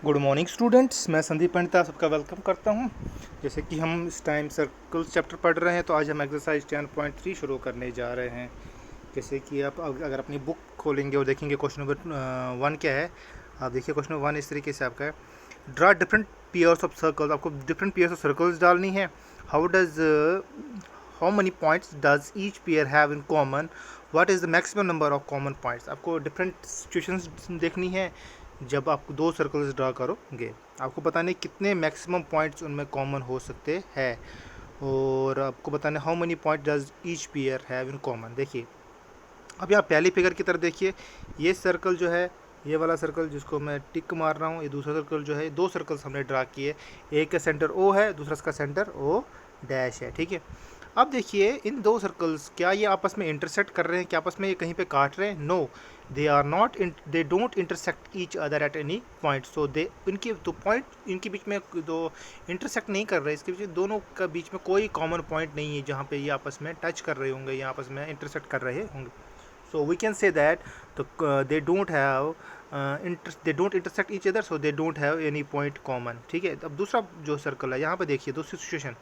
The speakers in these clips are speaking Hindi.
गुड मॉर्निंग स्टूडेंट्स, मैं संदीप पंडिता सबका वेलकम करता हूं। जैसे कि हम इस टाइम सर्कल्स चैप्टर पढ़ रहे हैं, तो आज हम एक्सरसाइज 10.3 शुरू करने जा रहे हैं। जैसे कि आप अगर अपनी बुक खोलेंगे और देखेंगे क्वेश्चन नंबर 1 क्या है। आप देखिए क्वेश्चन नंबर 1 इस तरीके से आपका है, draw different pairs of circles. आपको डिफरेंट पेयर्स ऑफ सर्कल्स डालनी है। How many points does each pair have in common, what is the maximum number of common points. आपको डिफरेंट सिचुएशंस देखनी है। जब आप दो सर्कल्स ड्रा करोगे, आपको बताने कितने मैक्सिमम पॉइंट्स उनमें कॉमन हो सकते हैं, और आपको बताना how many point does each pair have in common. देखिए, अब यहाँ पहली फिगर की तरफ देखिए, ये सर्कल जो है, ये वाला सर्कल जिसको मैं टिक मार रहा हूँ, ये दूसरा सर्कल जो है, दो सर्कल्स हमने ड्रा किए। एक का सेंटर ओ है, दूसरा का सेंटर ओ डैश है, ठीक है। अब देखिए, इन दो सर्कल्स क्या ये आपस में इंटरसेक्ट कर रहे हैं, क्या आपस में ये कहीं पे काट रहे हैं? No, they are not, they don't intersect each other at any point. So they, इनके दो पॉइंट, इनके बीच में दो इंटरसेक्ट नहीं कर रहे, इसके बीच दोनों का बीच में कोई कॉमन पॉइंट नहीं है जहाँ पे ये आपस में टच कर रहे होंगे या आपस में इंटरसेक्ट कर रहे होंगे। So we can say that they don't have they don't intersect each other, so they don't have any point common। ठीक है। अब दूसरा जो सर्कल है, यहाँ पे देखिए दूसरी सिचुएशन,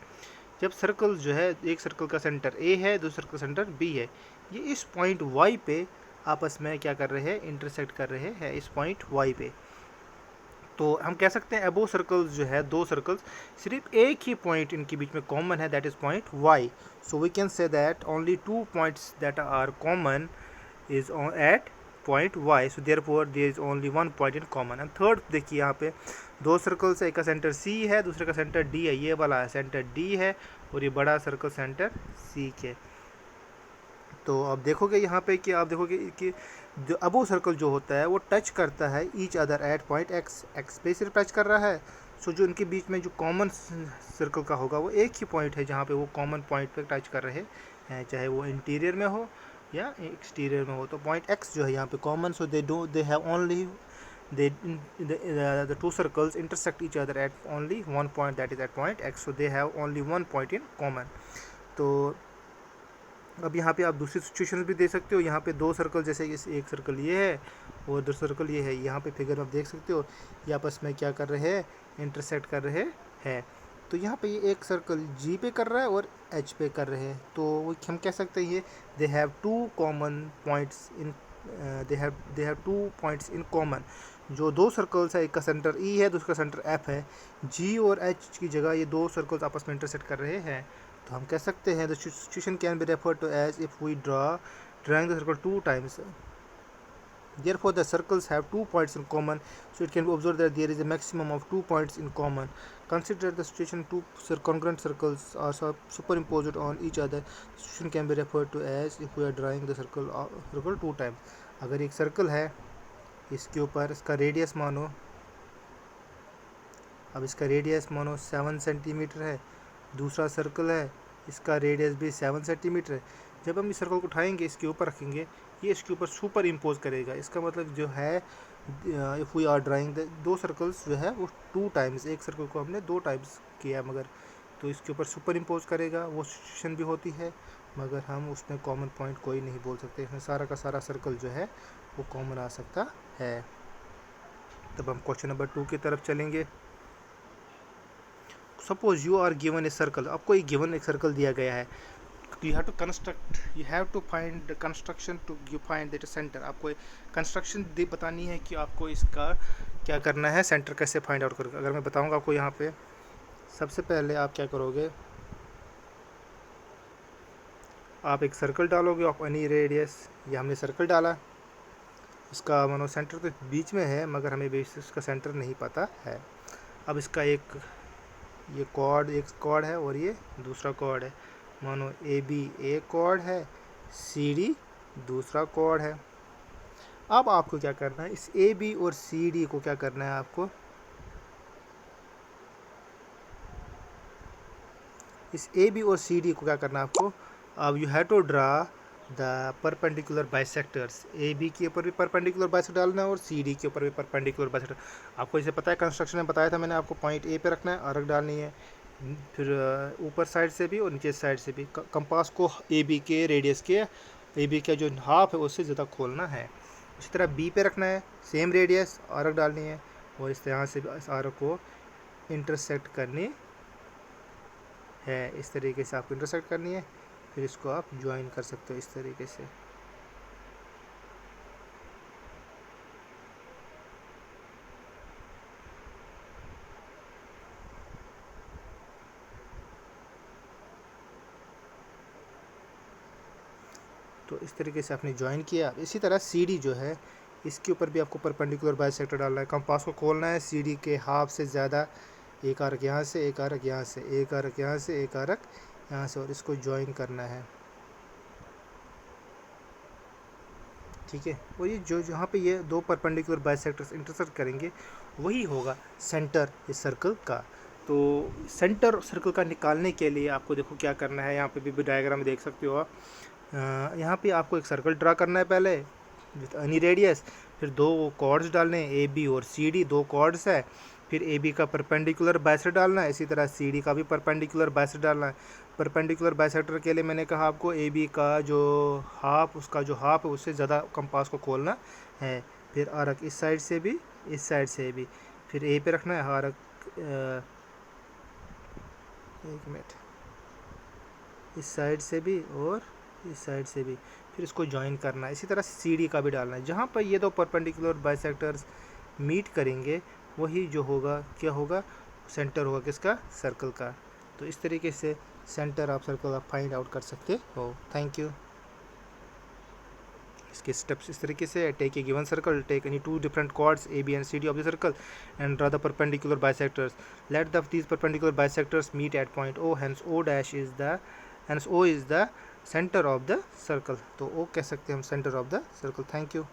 जब सर्कल जो है, एक सर्कल का सेंटर ए है, दूसरे सर्कल का सेंटर बी है, ये इस पॉइंट वाई पे आपस में क्या कर रहे हैं? इंटरसेक्ट कर रहे हैं इस पॉइंट वाई पे। तो हम कह सकते हैं अबो सर्कल्स जो है, दो सर्कल्स, सिर्फ एक ही पॉइंट इनके बीच में कॉमन है, that is point Y. So we can say that only two points that are common is at point y, so therefore there is only one point in common। And third देखिए, यहाँ पे दो सर्कल्स है, एक का सेंटर c है, दूसरे का सेंटर d है। ये वाला है सेंटर d है और ये बड़ा सर्कल सेंटर c के। तो अब देखोगे यहाँ पे कि आप देखोगे कि जो अबो सर्कल जो होता है वो टच करता है each other eight point x, x पे सिर्फ टच कर रहा है। सो जो इनके बीच में जो कॉमन सर्कल का होगा वो एक ही पॉइंट है जहाँ पे वो कॉमन पॉइंट पे टच कर रहे हैं, चाहे वो इंटीरियर में हो या एक्सटीरियर में हो। तो पॉइंट x जो है यहाँ पे common, so they have only they the two circles intersect each other at only one point, that is at point x, so they have only one point in common। तो अब यहाँ पे आप दूसरी सिचुएशन भी दे सकते हो। यहाँ पे दो सर्कल, जैसे इस एक सर्कल ये है और दूसरा सर्कल ये है, यहाँ पे फिगर आप देख सकते हो ये आपस में क्या कर रहे हैं? इंटरसेक्ट कर रहे हैं। तो यहाँ पे ये एक सर्कल जी पे कर रहा है और एच पे कर रहे हैं, तो हम कह सकते हैं ये they have two common points in, they have two points in common. जो दो सर्कल्स है, एक का सेंटर ई है, दूसरा सेंटर एफ है, जी और एच की जगह ये दो सर्कल्स आपस में इंटरसेक्ट कर रहे हैं। तो हम कह सकते हैं the situation can be referred to as if we drawing the circle two times, therefore the circles have 2 points in common, so it can be observed that there is a maximum of 2 points in common। Consider the situation two congruent circles are superimposed on each other, the situation can be referred to as if we are drawing the circle two times। अगर एक सर्कल है, इसके ऊपर इसका रेडियस मानो, अब इसका रेडियस मानो 7 सेंटीमीटर है, दूसरा सर्कल है, इसका रेडियस भी 7 सेंटीमीटर है। जब हम इस सर्कल को उठाएंगे, इसके ऊपर रखेंगे, ये इसके ऊपर सुपर इम्पोज करेगा। इसका मतलब जो है, if we are drawing the दो सर्कल्स जो है वो 2 टाइम्स, एक सर्कल को हमने 2 टाइम्स किया, मगर तो इसके ऊपर सुपर इम्पोज करेगा, वो सिचुएशन भी होती है, मगर हम उसमें कॉमन पॉइंट कोई नहीं बोल सकते। इसमें सारा का सारा सर्कल जो है वो कॉमन आ सकता है। तब हम क्वेश्चन नंबर 2 की तरफ चलेंगे। Suppose you are given a circle, आपको एक गिवन एक सर्कल दिया गया है, you have to construct, you have to find construction to you find that centre. आपको कंस्ट्रक्शन बतानी है कि आपको इसका क्या करना है, सेंटर कैसे फाइंड आउट करोगे। अगर मैं बताऊंगा आपको, यहाँ पे सबसे पहले आप क्या करोगे, आप एक सर्कल डालोगे ऑफ एनी रेडियस। ये हमने सर्कल डाला, इसका मानो सेंटर तो बीच में है, मगर हमें बेस इसका सेंटर नहीं पता है। अब इसका एक ये कॉर्ड, एक कॉर्ड है और ये दूसरा कॉर्ड है, मानो ए बी एक कॉर्ड है, सी डी दूसरा कॉर्ड है। अब आपको क्या करना है, इस ए बी और सी डी को क्या करना है आपको, इस ए बी और सी डी को क्या करना है आपको, अब you have to draw the perpendicular bisectors. A B के ऊपर भी परपेंडिकुलर बाइसेक्टर डालना है और सी डी के ऊपर भी परपेंडिकुलर बाइसेक्टर। आपको इसे पता है, कंस्ट्रक्शन में बताया था मैंने आपको, पॉइंट ए पे रखना है, अर्क डालनी है, फिर ऊपर साइड से भी और नीचे साइड से भी। कंपास को ए बी के रेडियस के, ए बी का जो हाफ है उससे ज़्यादा खोलना है। इसी तरह बी पे रखना है, सेम रेडियस, अर्क डालनी है, और इस तरह से भी इस आर्क को इंटरसेक्ट करनी है। इस तरीके से आपको इंटरसेक्ट करनी है, फिर इसको आप ज्वाइन कर सकते हो इस तरीके से। तो इस तरीके से आपने ज्वाइन किया। इसी तरह CD जो है इसके ऊपर भी आपको परपेंडिकुलर बाइसेक्टर डालना है। कंपास को खोलना है, CD के हाफ से ज़्यादा, एक आर्क यहाँ से, एक आर्क यहाँ से, एक आर्क यहाँ से, एक आर्क यहाँ से, और इसको ज्वाइन करना है। ठीक है, और ये जो जहाँ पे ये दो परपेंडिकुलर बाइसेक्टर्स इंटरसेक्ट करेंगे वही होगा सेंटर इस सर्कल का। तो सेंटर सर्कल का निकालने के लिए आपको देखो क्या करना है, यहाँ पे भी डायग्राम में देख सकते हो आप। यहाँ पे आपको एक सर्कल ड्रा करना है पहले विथ एनी रेडियस, फिर दो कॉर्ड्स डालने हैं AB और CD, दो कॉर्ड्स है। फिर AB का परपेंडिकुलर बाइसेक्टर डालना है, इसी तरह CD का भी परपेंडिकुलर बाइसेक्टर डालना है। परपेंडिकुलर बाइसेक्टर के लिए मैंने कहा आपको AB का जो हाफ, उसका जो हाफ है उससे ज़्यादा कंपास को खोलना है। फिर आर्क इस साइड से भी, इस साइड से भी, फिर A पे रखना है आर्क, एक मिनट, इस साइड से भी और इस साइड से भी, फिर इसको ज्वाइन करना है। इसी तरह CD का भी डालना है। जहाँ पर ये दो परपेंडिकुलर बाइसेक्टर्स मीट करेंगे वही जो होगा, क्या होगा, सेंटर होगा किसका, सर्कल का। तो इस तरीके से सेंटर ऑफ सर्कल आप फाइंड आउट कर सकते हो। Thank you. इसके स्टेप्स इस तरीके से, take a given circle, take any two different chords AB and CD of the circle and draw the perpendicular bisectors. Let these perpendicular bisectors meet at point O, hence O is the center of the circle. तो O कह सकते हैं हम center of the circle. Thank you.